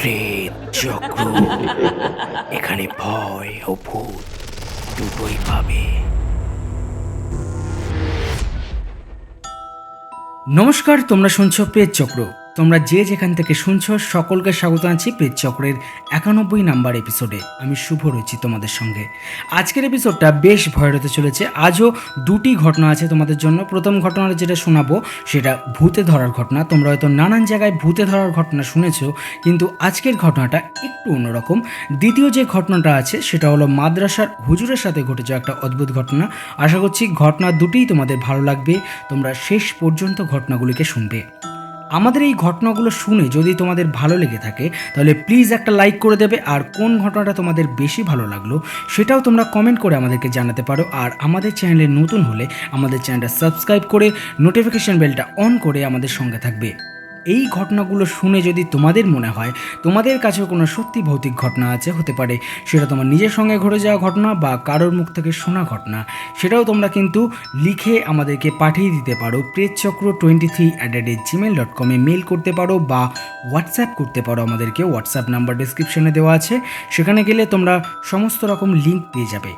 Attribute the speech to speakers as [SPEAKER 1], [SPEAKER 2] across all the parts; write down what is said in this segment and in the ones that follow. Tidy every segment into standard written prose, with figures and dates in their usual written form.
[SPEAKER 1] প্রেত চক্র। এখানে ভয় ও ভূত দুটোই পাবে।
[SPEAKER 2] নমস্কার, তোমরা শুনছো প্রেত চক্র। তোমরা যে যেখান থেকে শুনছো সকলকে স্বাগত জানাচ্ছি প্রেত চক্রের 91 নাম্বার এপিসোডে। আমি শুভ রয়েছি তোমাদের সঙ্গে। আজকের এপিসোডটা বেশ ভয়ের হতে চলেছে। আজও দুটি ঘটনা আছে তোমাদের জন্য। প্রথম ঘটনাটা যেটা শোনাবো সেটা ভূতে ধরার ঘটনা। তোমরা হয়তো নানান জায়গায় ভূতে ধরার ঘটনা শুনেছো, কিন্তু আজকের ঘটনাটা একটু অন্যরকম। দ্বিতীয় যে ঘটনাটা আছে সেটা হলো মাদ্রাসার হুজুরের সাথে ঘটে যাওয়া একটা অদ্ভুত ঘটনা। আশা করছি ঘটনা দুটিই তোমাদের ভালো লাগবে। তোমরা শেষ পর্যন্ত ঘটনাগুলিকে শুনবে। আমাদের এই ঘটনাগুলো শুনে যদি তোমাদের ভালো লেগে থাকে তাহলে প্লিজ একটা লাইক করে দেবে, আর কোন ঘটনাটা তোমাদের বেশি ভালো লাগলো সেটাও তোমরা কমেন্ট করে আমাদেরকে জানাতে পারো। আর আমাদের চ্যানেলে নতুন হলে আমাদের চ্যানেলটা সাবস্ক্রাইব করে নোটিফিকেশন বেলটা অন করে আমাদের সঙ্গে থাকবে। এই ঘটনাগুলো শুনে যদি তোমাদের মনে হয় তোমাদের কাছেও কোনো সত্যি ভৌতিক ঘটনা আছে, হতে পারে সেটা তোমার নিজের সঙ্গে ঘটে যাওয়া ঘটনা বা কারোর মুখ থেকে শোনা ঘটনা, সেটাও তোমরা কিন্তু লিখে আমাদেরকে পাঠিয়ে দিতে পারো। pretchakro23@gmail.com মেল করতে পারো বা হোয়াটসঅ্যাপ করতে পারো আমাদেরকে। হোয়াটসঅ্যাপ নাম্বার ডিসক্রিপশনে দেওয়া আছে, সেখানে গেলে তোমরা সমস্ত রকম লিঙ্ক পেয়ে যাবে।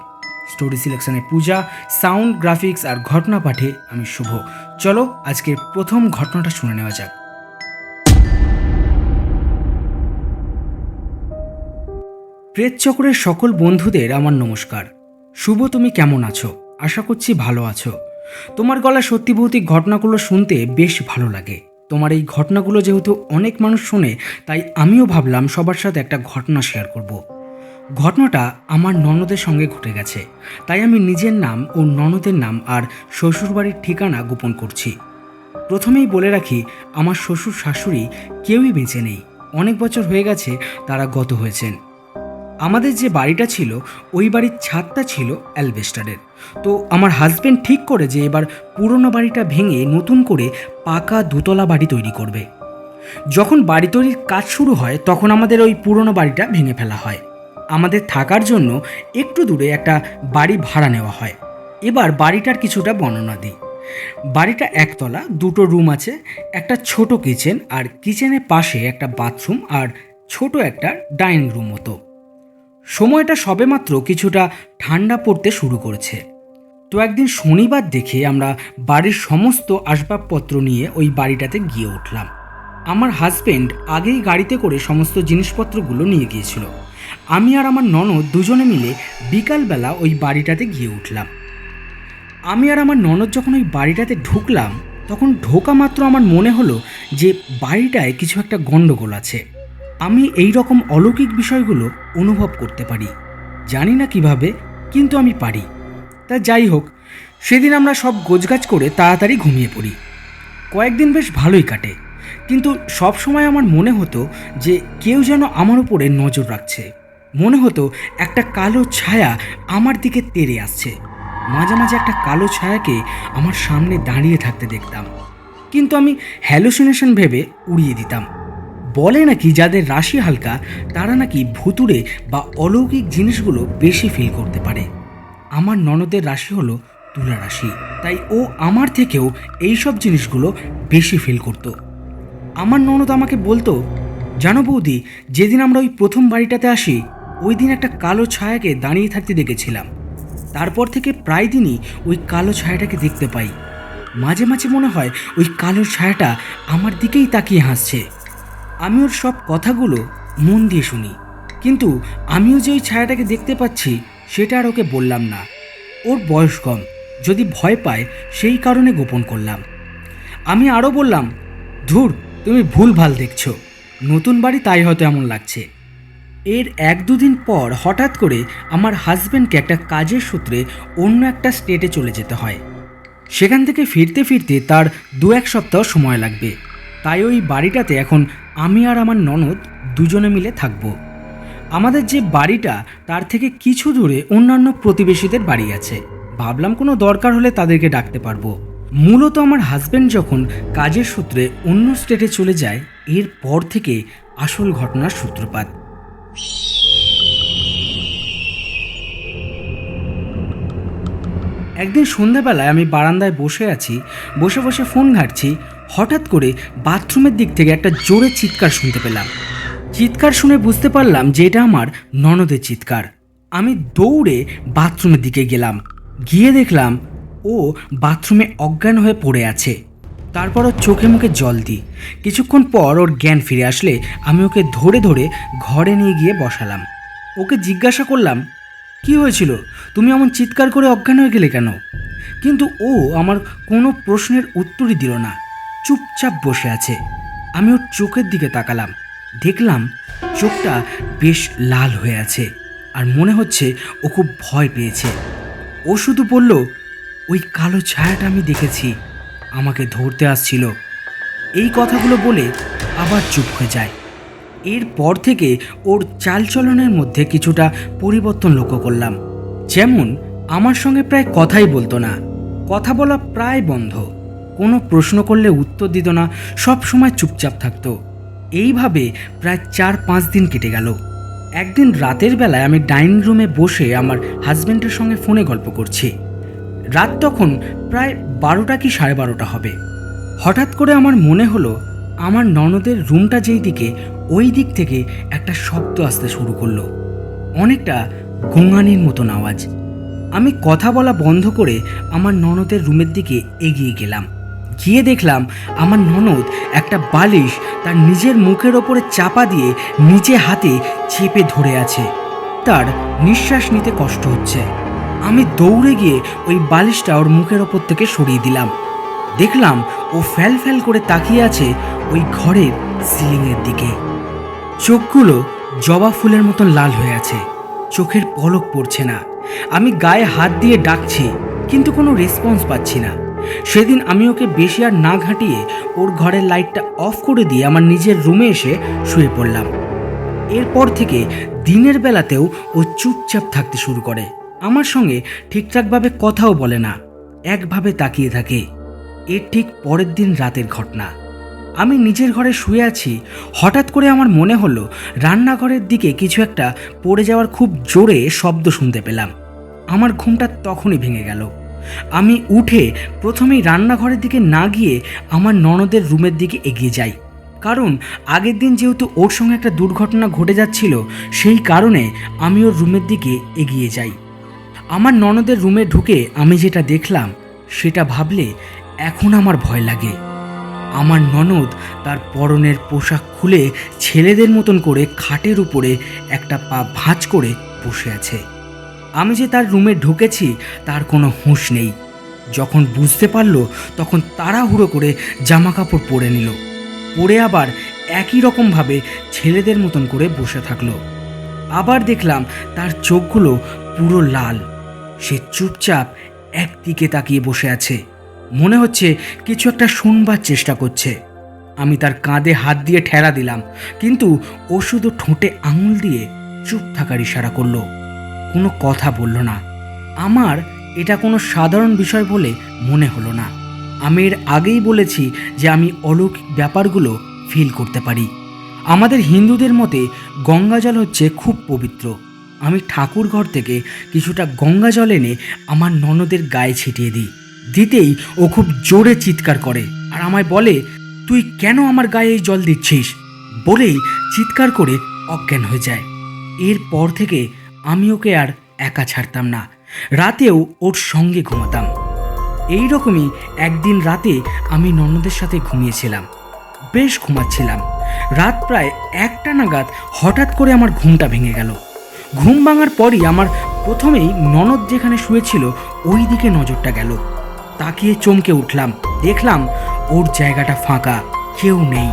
[SPEAKER 2] স্টোরি সিলেকশনে পূজা, সাউন্ড, গ্রাফিক্স আর ঘটনা পাঠে আমি শুভ। চলো আজকের প্রথম ঘটনাটা শুনে নেওয়া যাক। প্রেত চক্রের সকল বন্ধুদের আমার নমস্কার। শুভ, তুমি কেমন আছো? আশা করছি ভালো আছো। তোমার গলা সত্যি ভৌতিক ঘটনাগুলো শুনতে বেশ ভালো লাগে। তোমার এই ঘটনাগুলো যেহেতু অনেক মানুষ শোনে, তাই আমিও ভাবলাম সবার সাথে একটা ঘটনা শেয়ার করব। ঘটনাটা আমার ননদের সঙ্গে ঘটে গেছে, তাই আমি নিজের নাম ও ননদের নাম আর শ্বশুরবাড়ির ঠিকানা গোপন করছি। প্রথমেই বলে রাখি, আমার শ্বশুর শাশুড়ি কেউই বেঁচে নেই। অনেক বছর হয়ে গেছে তারা গত হয়েছেন। আমাদের যে বাড়িটা ছিল ওই বাড়ির ছাদটা ছিল অ্যালবেস্টারের। তো আমার হাজব্যান্ড ঠিক করে যে এবার পুরনো বাড়িটা ভেঙে নতুন করে পাকা দুতলা বাড়ি তৈরি করবে। যখন বাড়ি তৈরির কাজ শুরু হয় তখন আমাদের ওই পুরনো বাড়িটা ভেঙে ফেলা হয়। আমাদের থাকার জন্য একটু দূরে একটা বাড়ি ভাড়া নেওয়া হয়। এবার বাড়িটার কিছুটা বর্ণনা দিই। বাড়িটা একতলা, দুটো রুম আছে, একটা ছোট কিচেন, আর কিচেনের পাশে একটা বাথরুম আর ছোট একটা ডাইনিং রুম মতো। সময়টা সবেমাত্র কিছুটা ঠান্ডা পড়তে শুরু করেছে। তো একদিন শনিবার দেখে আমরা বাড়ির সমস্ত আসবাবপত্র নিয়ে ওই বাড়িটাতে গিয়ে উঠলাম। আমার হাজবেন্ড আগেই গাড়িতে করে সমস্ত জিনিসপত্রগুলো নিয়ে গিয়েছিল। আমি আর আমার ননদ দুজনে মিলে বিকালবেলা ওই বাড়িটাতে গিয়ে উঠলাম। আমি আর আমার ননদ যখন ওই বাড়িটাতে ঢুকলাম তখন ঢোকা মাত্র আমার মনে হলো যে বাড়িটায় কিছু একটা গণ্ডগোল আছে। আমি এই রকম অলৌকিক বিষয়গুলো অনুভব করতে পারি, জানি না কিভাবে, কিন্তু আমি পারি। তা যাই হোক, সেদিন আমরা সব গোছগাছ করে তাড়াতাড়ি ঘুমিয়ে পড়ি। কয়েকদিন বেশ ভালোই কাটে, কিন্তু সব সময় আমার মনে হতো যে কেউ যেন আমার উপরে নজর রাখছে। মনে হতো একটা কালো ছায়া আমার দিকে তেড়ে আসছে। মাঝে মাঝে একটা কালো ছায়াকে আমার সামনে দাঁড়িয়ে থাকতে দেখতাম, কিন্তু আমি হ্যালুসিনেশন ভেবে উড়িয়ে দিতাম। বলে নাকি যাদের রাশি হালকা তারা নাকি ভুতুড়ে বা অলৌকিক জিনিসগুলো বেশি ফিল করতে পারে। আমার ননদের রাশি হলো তুলা রাশি, তাই ও আমার থেকেও এইসব জিনিসগুলো বেশি ফিল করত। আমার ননদ আমাকে বলতো, জানো বৌদি, যেদিন আমরা ওই প্রথম বাড়িটাতে আসি ওই দিন একটা কালো ছায়াকে দাঁড়িয়ে থাকতে দেখেছিলাম। তারপর থেকে প্রায় দিনই ওই কালো ছায়াটাকে দেখতে পাই। মাঝে মাঝে মনে হয় ওই কালো ছায়াটা আমার দিকেই তাকিয়ে হাসছে। আমি ওর সব কথাগুলো মন দিয়ে শুনি, কিন্তু আমিও যে ওই ছায়াটাকে দেখতে পাচ্ছি সেটা আর ওকে বললাম না। ওর বয়স কম, যদি ভয় পায় সেই কারণে গোপন করলাম। আমি আরও বললাম, ধুর, তুমি ভুলভাল দেখছো, নতুন বাড়ি তাই হয়তো এমন লাগছে। এর 1-2 দিন পর হঠাৎ করে আমার হাজব্যান্ডকে একটা কাজের সূত্রে অন্য একটা স্টেটে চলে যেতে হয়। সেখান থেকে ফিরতে ফিরতে তার 2-1 সপ্তাহ সময় লাগবে। তাই ওই বাড়িটাতে এখন আমি আর আমার ননদ দুজনে মিলে থাকব। আমাদের যে বাড়িটা তার থেকে কিছু দূরে অন্যান্য প্রতিবেশীদের বাড়ি আছে। ভাবলাম কোনো দরকার হলে তাদেরকে ডাকতে পারবো। মূলত আমার হাজব্যান্ড যখন কাজের সূত্রে অন্য স্টেটে চলে যায়, এরপর থেকে আসল ঘটনার সূত্রপাত। একদিন সন্ধ্যাবেলায় আমি বারান্দায় বসে আছি, বসে বসে ফোন ঘাঁটছি। হঠাৎ করে বাথরুমের দিক থেকে একটা জোরে চিৎকার শুনতে পেলাম। চিৎকার শুনে বুঝতে পারলাম যে এটা আমার ননদের চিৎকার। আমি দৌড়ে বাথরুমের দিকে গেলাম, গিয়ে দেখলাম ও বাথরুমে অজ্ঞান হয়ে পড়ে আছে। তারপর ওর চোখে মুখে জল দিই। কিছুক্ষণ পর ওর জ্ঞান ফিরে আসলে আমি ওকে ধরে ধরে ঘরে নিয়ে গিয়ে বসালাম। ওকে জিজ্ঞাসা করলাম, কি হয়েছিল, তুমি এমন চিৎকার করে অজ্ঞান হয়ে গেলে কেন? কিন্তু ও আমার কোনো প্রশ্নের উত্তরই দিল না, চুপচাপ বসে আছে। আমি ওর চোখের দিকে তাকালাম, দেখলাম চোখটা বেশ লাল হয়ে আছে আর মনে হচ্ছে ও খুব ভয় পেয়েছে। ও শুধু বলল, ওই কালো ছায়াটা আমি দেখেছি, আমাকে ধরতে আসছিল। এই কথাগুলো বলে আবার চুপ হয়ে যায়। এরপর থেকে ওর চালচলনের মধ্যে কিছুটা পরিবর্তন লক্ষ্য করলাম। যেমন আমার সঙ্গে প্রায় কথাই বলতো না, কথা বলা প্রায় বন্ধ, কোনো প্রশ্ন করলে উত্তর দিত না, সব সময় চুপচাপ থাকতো। এইভাবে প্রায় 4-5 দিন কেটে গেল। একদিন রাতের বেলায় আমি ডাইনিং রুমে বসে আমার হাজব্যান্ডের সঙ্গে ফোনে গল্প করছি। রাত তখন প্রায় 12টা কি 12:30 হবে। হঠাৎ করে আমার মনে হলো আমার ননদের রুমটা যেই দিকে, ওই দিক থেকে একটা শব্দ আসতে শুরু করলো, অনেকটা গোঙানির মতন আওয়াজ। আমি কথা বলা বন্ধ করে আমার ননদের রুমের দিকে এগিয়ে গেলাম। গিয়ে দেখলাম আমার ননদ একটা বালিশ তার নিজের মুখের ওপরে চাপা দিয়ে নিজে হাতে চেপে ধরে আছে। তার নিঃশ্বাস নিতে কষ্ট হচ্ছে। আমি দৌড়ে গিয়ে ওই বালিশটা ওর মুখের ওপর থেকে সরিয়ে দিলাম। দেখলাম ও ফ্যাল ফ্যাল করে তাকিয়ে আছে ওই ঘরের সিলিংয়ের দিকে। চোখগুলো জবা ফুলের মতন লাল হয়ে আছে, চোখের পলক পড়ছে না। আমি গায়ে হাত দিয়ে ডাকছি কিন্তু কোনো রেসপন্স পাচ্ছি না। সেদিন আমি ওকে বেশি আর না ঘাঁটিয়ে ওর ঘরের লাইটটা অফ করে দিয়ে আমার নিজের রুমে এসে শুয়ে পড়লাম। এরপর থেকে দিনের বেলাতেও ও চুপচাপ থাকতে শুরু করে, আমার সঙ্গে ঠিকঠাকভাবে কথাও বলে না, একভাবে তাকিয়ে থাকে। এর ঠিক পরের দিন রাতের ঘটনা। আমি নিজের ঘরে শুয়ে আছি, হঠাৎ করে আমার মনে হলো রান্নাঘরের দিকে কিছু একটা পড়ে যাওয়ার খুব জোরে শব্দ শুনতে পেলাম। আমার ঘুমটা তখনই ভেঙে গেল। আমি উঠে প্রথমেই রান্নাঘরের দিকে না গিয়ে আমার ননদের রুমের দিকে এগিয়ে যাই, কারণ আগের দিন যেহেতু ওর সঙ্গে একটা দুর্ঘটনা ঘটে যাচ্ছিল, সেই কারণে আমি ওর রুমের দিকে এগিয়ে যাই। আমার ননদের রুমে ঢুকে আমি যেটা দেখলাম সেটা ভাবলে এখন আমার ভয় লাগে। আমার ননদ তার পরনের পোশাক খুলে ছেলেদের মতন করে খাটের উপরে একটা পা ভাঁজ করে বসে আছে। আমি যে তার রুমে ঢুকেছি তার কোনো হুঁশ নেই। যখন বুঝতে পারলো তখন তাড়াহুড়ো করে জামা কাপড় পরে নিল, পরে আবার একই রকমভাবে ছেলেদের মতন করে বসে থাকলো। আবার দেখলাম তার চোখগুলো পুরো লাল, সে চুপচাপ একদিকে তাকিয়ে বসে আছে, মনে হচ্ছে কিছু একটা শুনবার চেষ্টা করছে। আমি তার কাঁধে হাত দিয়ে ঠেলা দিলাম, কিন্তু ও শুধু ঠোঁটে আঙুল দিয়ে চুপ থাকার ইশারা করলো, কোনো কথা বলল না। আমার এটা কোনো সাধারণ বিষয় বলে মনে হলো না। আমি এর আগেই বলেছি যে আমি অলৌকিক ব্যাপারগুলো ফিল করতে পারি। আমাদের হিন্দুদের মতে গঙ্গা জল হচ্ছে খুব পবিত্র। আমি ঠাকুর ঘর থেকে কিছুটা গঙ্গা জল এনে আমার ননদের গায়ে ছিটিয়ে দিই। দিতেই ও খুব জোরে চিৎকার করে আর আমায় বলে, তুই কেন আমার গায়ে এই জল দিচ্ছিস, বলেই চিৎকার করে অজ্ঞান হয়ে যায়। এরপর থেকে আমি ওকে আর একা ছাড়তাম না, রাতেও ওর সঙ্গে ঘুমাতাম। এই রকমই একদিন রাতে আমি ননদের সাথে ঘুমিয়েছিলাম, বেশ ঘুমাচ্ছিলাম। রাত প্রায় 1টা নাগাদ হঠাৎ করে আমার ঘুমটা ভেঙে গেল। ঘুম ভাঙার পরই আমার প্রথমেই ননদ যেখানে শুয়েছিল ওই দিকে নজরটা গেল। তাকিয়ে চমকে উঠলাম, দেখলাম ওর জায়গাটা ফাঁকা, কেউ নেই।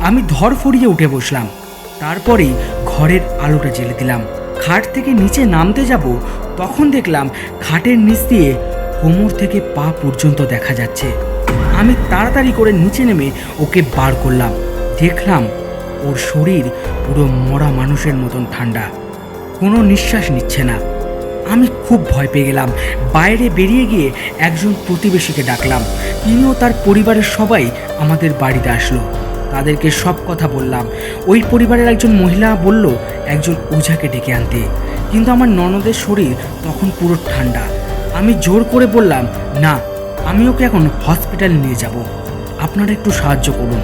[SPEAKER 2] আমি ধরফড়িয়ে উঠে বসলাম, তারপরেই ঘরের আলোটা জ্বেলে দিলাম। খাট থেকে নিচে নামতে যাব তখন দেখলাম খাটের নিচ দিয়ে কোমর থেকে পা পর্যন্ত দেখা যাচ্ছে। আমি তাড়াতাড়ি করে নিচে নেমে ওকে বার করলাম। দেখলাম ওর শরীর পুরো মরা মানুষের মতন ঠান্ডা, কোনো নিঃশ্বাস নিচ্ছে না। আমি খুব ভয় পেয়ে গেলাম। বাইরে বেরিয়ে গিয়ে একজন প্রতিবেশীকে ডাকলাম, তিনিও তার পরিবারের সবাই আমাদের বাড়িতে আসলো। তাদেরকে সব কথা বললাম। ওই পরিবারের একজন মহিলা বলল একজন ওঝাকে ডেকে আনতে, কিন্তু আমার ননদের শরীর তখন পুরো ঠান্ডা। আমি জোর করে বললাম, না, আমি ওকে এখন হসপিটালে নিয়ে যাব, আপনারা একটু সাহায্য করুন।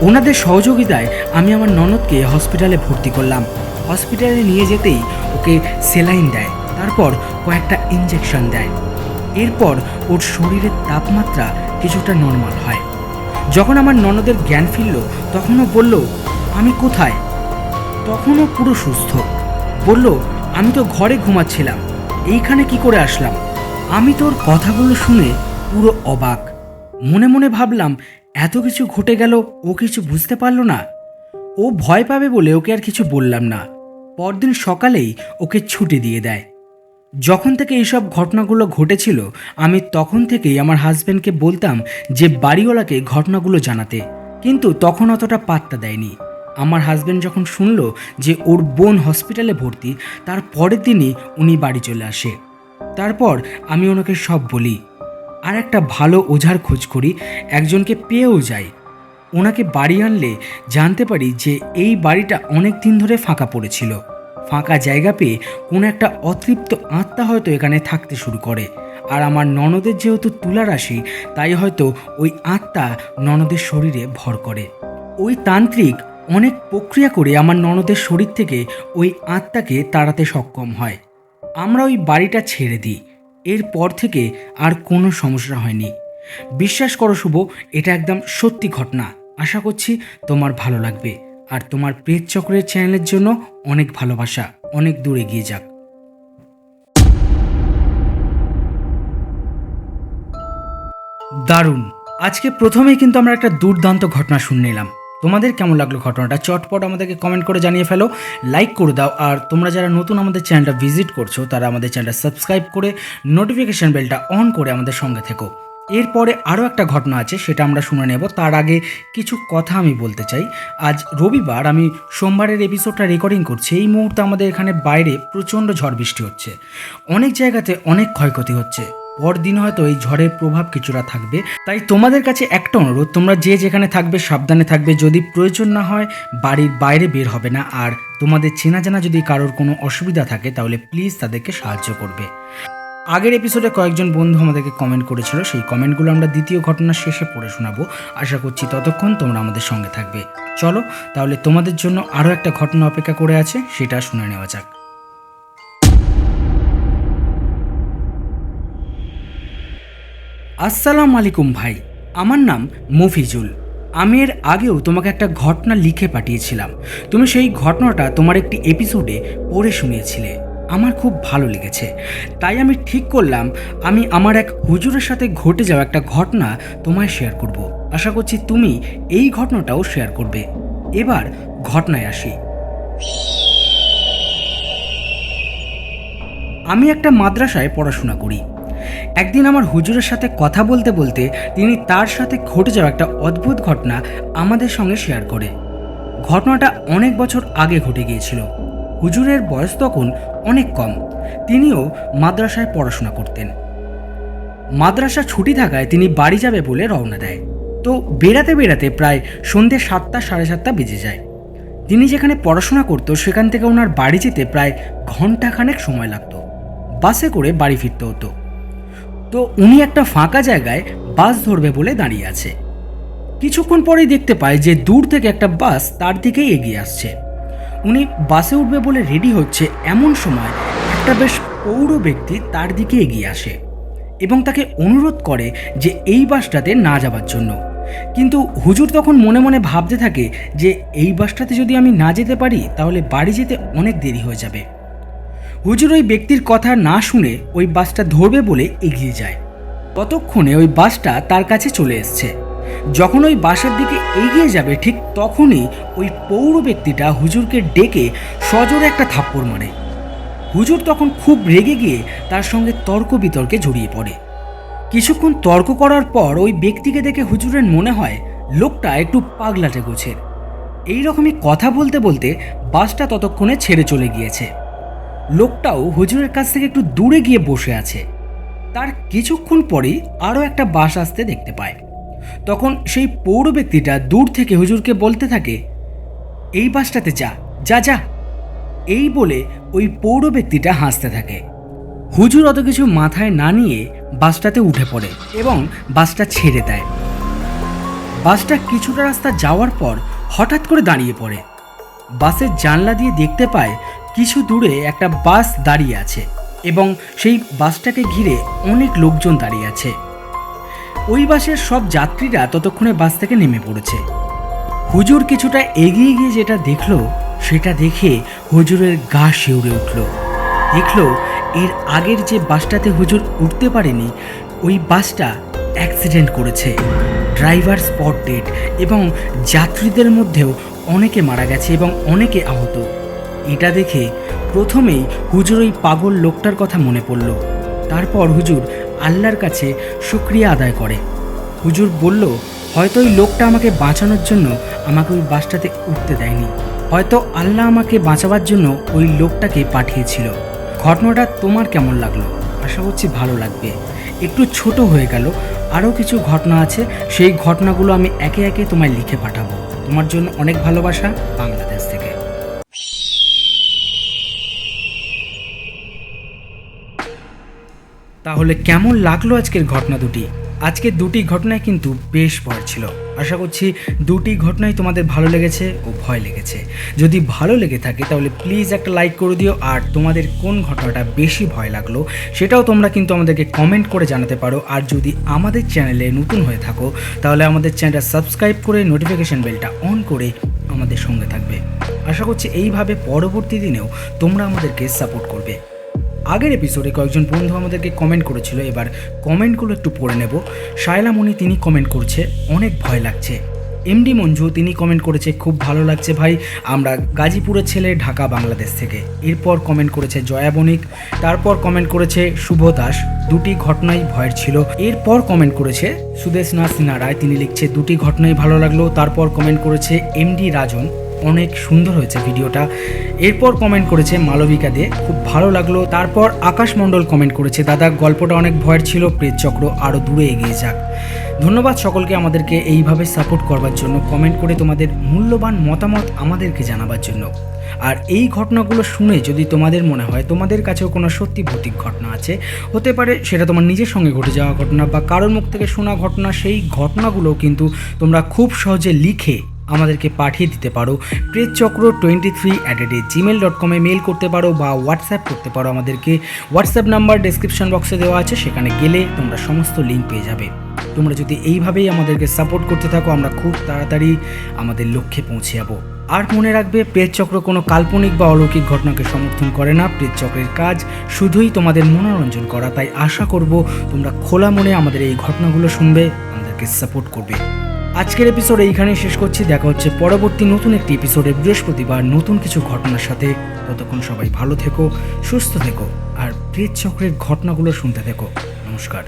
[SPEAKER 2] ওনাদের সহযোগিতায় আমি আমার ননদকে হসপিটালে ভর্তি করলাম। হসপিটালে নিয়ে যেতেই ওকে সেলাইন দেয়, তারপর কয়েকটা ইঞ্জেকশন দেয়। এরপর ওর শরীরের তাপমাত্রা কিছুটা নর্মাল হয়। যখন আমার ননদের জ্ঞান ফিরল তখনও বলল, আমি কোথায়? তখনও পুরো সুস্থ। বলল, আমি তো ঘরে ঘুমাচ্ছিলাম, এইখানে কি করে আসলাম? আমি তোর কথাগুলো শুনে পুরো অবাক। মনে মনে ভাবলাম, এত কিছু ঘটে গেল, ও কিছু বুঝতে পারল না। ও ভয় পাবে বলে ওকে আর কিছু বললাম না। পরদিন সকালেই ওকে ছুটি দিয়ে দেয়। যখন থেকে এইসব ঘটনাগুলো ঘটেছিল, আমি তখন থেকেই আমার হাজব্যান্ডকে বলতাম যে বাড়িওয়ালাকে ঘটনাগুলো জানাতে, কিন্তু তখন অতটা পাত্তা দেয়নি। আমার হাজব্যান্ড যখন শুনল যে ওর বোন হসপিটালে ভর্তি, তার পরের দিনই উনি বাড়ি চলে আসে। তারপর আমি ওনাকে সব বলি, আর একটা ভালো ওঝার খোঁজ করি, একজনকে পেয়েও যাই। ওনাকে বাড়ি আনলে জানতে পারি যে এই বাড়িটা অনেক দিন ধরে ফাঁকা পড়েছিল। ফাঁকা জায়গা পেয়ে কোনো একটা অতৃপ্ত আত্মা হয়তো এখানে থাকতে শুরু করে। আর আমার ননদের যেহেতু তুলা রাশি, তাই হয়তো ওই আত্মা ননদের শরীরে ভর করে। ওই তান্ত্রিক অনেক প্রক্রিয়া করে আমার ননদের শরীর থেকে ওই আত্মাকে তাড়াতে সক্ষম হয়। আমরা ওই বাড়িটা ছেড়ে দিই। এরপর থেকে আর কোনো সমস্যা হয়নি। বিশ্বাস করো শুভ, এটা একদম সত্যি ঘটনা। আশা করছি তোমার ভালো লাগবে। আর তোমার প্রেত চক্রের চ্যানেলের জন্য অনেক ভালোবাসা, অনেক দূর এগিয়ে যাক। দারুণ। আজকে প্রথমেই কিন্তু আমরা একটা দুর্দান্ত ঘটনা শুনে নিলাম। তোমাদের কেমন লাগলো ঘটনাটা? চটপট আমাদেরকে কমেন্ট করে জানিয়ে ফেলো, লাইক করে দাও। আর তোমরা যারা নতুন আমাদের চ্যানেলটা ভিজিট করছো, তারা আমাদের চ্যানেলটা সাবস্ক্রাইব করে নোটিফিকেশান বেলটা অন করে আমাদের সঙ্গে থেকো। এরপরে আরও একটা ঘটনা আছে, সেটা আমরা শুনে নেব। তার আগে কিছু কথা আমি বলতে চাই। আজ রবিবার, আমি সোমবারের এপিসোডটা রেকর্ডিং করছি। এই মুহূর্তে আমাদের এখানে বাইরে প্রচণ্ড ঝড় বৃষ্টি হচ্ছে, অনেক জায়গাতে অনেক ক্ষয়ক্ষতি হচ্ছে। পরদিন হয়তো এই ঝড়ের প্রভাব কিছুটা থাকবে। তাই তোমাদের কাছে একটা অনুরোধ, তোমরা যে যেখানে থাকবে সাবধানে থাকবে। যদি প্রয়োজন না হয় বাড়ির বাইরে বের হবে না। আর তোমাদের চেনা জানা যদি কারোর কোনো অসুবিধা থাকে, তাহলে প্লিজ তাদেরকে সাহায্য করবে। আগের এপিসোডে কয়েকজন বন্ধু আমাদেরকে কমেন্ট করেছিল, সেই কমেন্টগুলো আমরা দ্বিতীয় ঘটনার শেষে পড়ে শোনাবো। আশা করছি ততক্ষণ তোমরা আমাদের সঙ্গে থাকবে। চলো তাহলে, তোমাদের জন্য আরও একটা ঘটনা অপেক্ষা করে আছে, সেটা শুনে নেওয়া যাক। আসসালামু আলাইকুম ভাই, আমার নাম মফিজুল। আমি এর আগেও তোমাকে একটা ঘটনা লিখে পাঠিয়েছিলাম। তুমি সেই ঘটনাটা তোমার একটি এপিসোডে পড়ে শুনিয়েছিলে। আমার খুব ভালো লেগেছে, তাই আমি ঠিক করলাম আমি আমার এক হুজুরের সাথে ঘটে যাওয়া একটা ঘটনা তোমায় শেয়ার করব। আশা করছি তুমি এই ঘটনাটাও শেয়ার করবে। এবার ঘটনায় আসি। আমি একটা মাদ্রাসায় পড়াশোনা করি। একদিন আমার হুজুরের সাথে কথা বলতে বলতে তিনি তার সাথে ঘটে যাওয়া একটা অদ্ভুত ঘটনা আমাদের সঙ্গে শেয়ার করে। ঘটনাটা অনেক বছর আগে ঘটে গিয়েছিল। হুজুরের বয়স তখন অনেক কম। তিনিও মাদ্রাসায় পড়াশোনা করতেন। মাদ্রাসা ছুটি থাকায় তিনি বাড়ি যাবে বলে রওনা দেয়। তো বেড়াতে বেড়াতে প্রায় সন্ধ্যে 7টা, 7:30 বেজে যায়। তিনি যেখানে পড়াশোনা করতো সেখান থেকে ওনার বাড়ি যেতে প্রায় ঘন্টাখানেক সময় লাগতো। বাসে করে বাড়ি ফিরতে হতো। তো উনি একটা ফাঁকা জায়গায় বাস ধরবে বলে দাঁড়িয়ে আছে। কিছুক্ষণ পরেই দেখতে পায় যে দূর থেকে একটা বাস তার দিকেই এগিয়ে আসছে। উনি বাসে উঠবে বলে রেডি হচ্ছে, এমন সময় একটা বেশ পৌর ব্যক্তি তার দিকে এগিয়ে আসে এবং তাকে অনুরোধ করে যে এই বাসটাতে না যাবার জন্য। কিন্তু হুজুর তখন মনে মনে ভাবতে থাকে যে এই বাসটাতে যদি আমি না যেতে পারি, তাহলে বাড়ি যেতে অনেক দেরি হয়ে যাবে। হুজুর ওই ব্যক্তির কথা না শুনে ওই বাসটা ধরবে বলে এগিয়ে যায়। ততক্ষণে ওই বাসটা তার কাছে চলে এসছে। যখন ওই বাসের দিকে এগিয়ে যাবে, ঠিক তখনই ওই পৌর ব্যক্তিটা হুজুরকে ডেকে সজোরে একটা থাপ্পড় মারে। হুজুর তখন খুব রেগে গিয়ে তার সঙ্গে তর্ক বিতর্কে জড়িয়ে পড়ে। কিছুক্ষণ তর্ক করার পর ওই ব্যক্তিকে দেখে হুজুরের মনে হয় লোকটা একটু পাগলাটে গোছের। এইরকমই কথা বলতে বলতে বাসটা ততক্ষণে ছেড়ে চলে গিয়েছে। লোকটাও হুজুরের কাছ থেকে একটু দূরে গিয়ে বসে আছে। তার কিছুক্ষণ পরেই আরও একটা বাস আসতে দেখতে পায়। তখন সেই পৌর ব্যক্তিটা দূর থেকে হুজুরকে বলতে থাকে, এই বাসটাতে যা যা যা। এই বলে ওই পৌর ব্যক্তিটা হাসতে থাকে। হুজুর অত কিছু মাথায় না নিয়ে বাসটাতে উঠে পড়ে এবং বাসটা ছেড়ে দেয়। বাসটা কিছুটা রাস্তা যাওয়ার পর হঠাৎ করে দাঁড়িয়ে পড়ে। বাসের জানলা দিয়ে দেখতে পায় কিছু দূরে একটা বাস দাঁড়িয়ে আছে এবং সেই বাসটাকে ঘিরে অনেক লোকজন দাঁড়িয়ে আছে। ওই বাসের সব যাত্রীরা ততক্ষণে বাস থেকে নেমে পড়েছে। হুজুর কিছুটা এগিয়ে গিয়ে যেটা দেখলো সেটা দেখে হুজুরের গা শিউরে উঠল। দেখলো এর আগের যে বাসটাতে হুজুর উঠতে পারেনি ওই বাসটা অ্যাক্সিডেন্ট করেছে, ড্রাইভার স্পট ডেড এবং যাত্রীদের মধ্যেও অনেকে মারা গেছে এবং অনেকে আহত। এটা দেখে প্রথমেই হুজুর ওই পাগল লোকটার কথা মনে পড়ল। তারপর হুজুর আল্লাহর কাছে শুকরিয়া আদায় করে। হুজুর বলল, হয়তো ওই লোকটা আমাকে বাঁচানোর জন্য আমাকে ওই বাসটাতে উঠতে দেয়নি, হয়তো আল্লাহ আমাকে বাঁচাবার জন্য ওই লোকটাকে পাঠিয়েছিল। ঘটনাটা তোমার কেমন লাগলো? আশা করছি ভালো লাগবে। একটু ছোট হয়ে গেল, আরও কিছু ঘটনা আছে, সেই ঘটনাগুলো আমি একে একে তোমায় লিখে পাঠাবো। তোমার জন্য অনেক ভালোবাসা, বাংলাদেশ থেকে। তাহলে কেমন লাগলো আজকের ঘটনা দুটি? আজকের দুটি ঘটনায় কিন্তু বেশ ভয় ছিল। আশা করছি দুটি ঘটনাই তোমাদের ভালো লেগেছে ও ভয় লেগেছে। যদি ভালো লেগে থাকে তাহলে প্লিজ একটা লাইক করে দিও, আর তোমাদের কোন ঘটনাটা বেশি ভয় লাগলো সেটাও তোমরা কিন্তু আমাদেরকে কমেন্ট করে জানাতে পারো। আর যদি আমাদের চ্যানেলে নতুন হয়ে থাকো তাহলে আমাদের চ্যানেলটা সাবস্ক্রাইব করে নোটিফিকেশন বেলটা অন করে আমাদের সঙ্গে থাকবে। আশা করছি এইভাবে পরবর্তী দিনেও তোমরা আমাদেরকে সাপোর্ট করবে। আগের এপিসোডে কয়েকজন বন্ধু আমাদেরকে কমেন্ট করেছিল, এবার কমেন্টগুলো একটু পড়ে নেব। শায়লামণি তিনি কমেন্ট করছে, অনেক ভয় লাগছে। এমডি মঞ্জু তিনি কমেন্ট করেছে, খুব ভালো লাগছে ভাই, আমরা গাজীপুরের ছেলে, ঢাকা বাংলাদেশ থেকে। এরপর কমেন্ট করেছে জয়া বণিক, তারপর কমেন্ট করেছে শুভ দাস, দুটি ঘটনাই ভয়ের ছিল। এরপর কমেন্ট করেছে সুদেশনা সিনহা রায়, তিনি লিখছে দুটি ঘটনাই ভালো লাগলো। তারপর কমেন্ট করেছে এমডি রাজন, অনেক সুন্দর হয়েছে ভিডিওটা। এরপর কমেন্ট করেছে মালবিকা দে, খুব ভালো লাগলো। তারপর আকাশ মণ্ডল কমেন্ট করেছে, দাদা গল্পটা অনেক ভয়ের ছিল, প্রেত চক্র আরও দূরে এগিয়ে যাক। ধন্যবাদ সকলকে আমাদেরকে এইভাবে সাপোর্ট করবার জন্য, কমেন্ট করে তোমাদের মূল্যবান মতামত আমাদেরকে জানাবার জন্য। আর এই ঘটনাগুলো শুনে যদি তোমাদের মনে হয় তোমাদের কাছেও কোনো সত্যি ভৌতিক ঘটনা আছে, হতে পারে সেটা তোমার নিজের সঙ্গে ঘটে যাওয়া ঘটনা বা কারোর মুখ থেকে শোনা ঘটনা, সেই ঘটনাগুলো কিন্তু তোমরা খুব সহজে লিখে আমাদেরকে পাঠিয়ে দিতে পারো। pretchchakro23@gmail.com মেল করতে পারো বা হোয়াটসঅ্যাপ করতে পারো আমাদেরকে। হোয়াটসঅ্যাপ নাম্বার ডেসক্রিপশন বক্সে দেওয়া আছে, সেখানে গেলে তোমরা সমস্ত লিঙ্ক পেয়ে যাবে। তোমরা যদি এইভাবেই আমাদেরকে সাপোর্ট করতে থাকো আমরা খুব তাড়াতাড়ি আমাদের লক্ষ্যে পৌঁছে যাবো। আর মনে রাখবে, প্রেতচক্র কোনো কাল্পনিক বা অলৌকিক ঘটনাকে সমর্থন করে না। প্রেতচক্রের কাজ শুধুই তোমাদের মনোরঞ্জন করা। তাই আশা করব তোমরা খোলা মনে আমাদের এই ঘটনাগুলো শুনবে, আমাদেরকে সাপোর্ট করবে। আজকের এপিসোড এইখানেই শেষ করছি। দেখা হচ্ছে পরবর্তী নতুন একটি এপিসোডে বৃহস্পতিবার নতুন কিছু ঘটনার সাথে। ততক্ষণ সবাই ভালো থেকো, সুস্থ থেকো আর প্রেতচক্রের ঘটনাগুলো শুনতে থেকো। নমস্কার।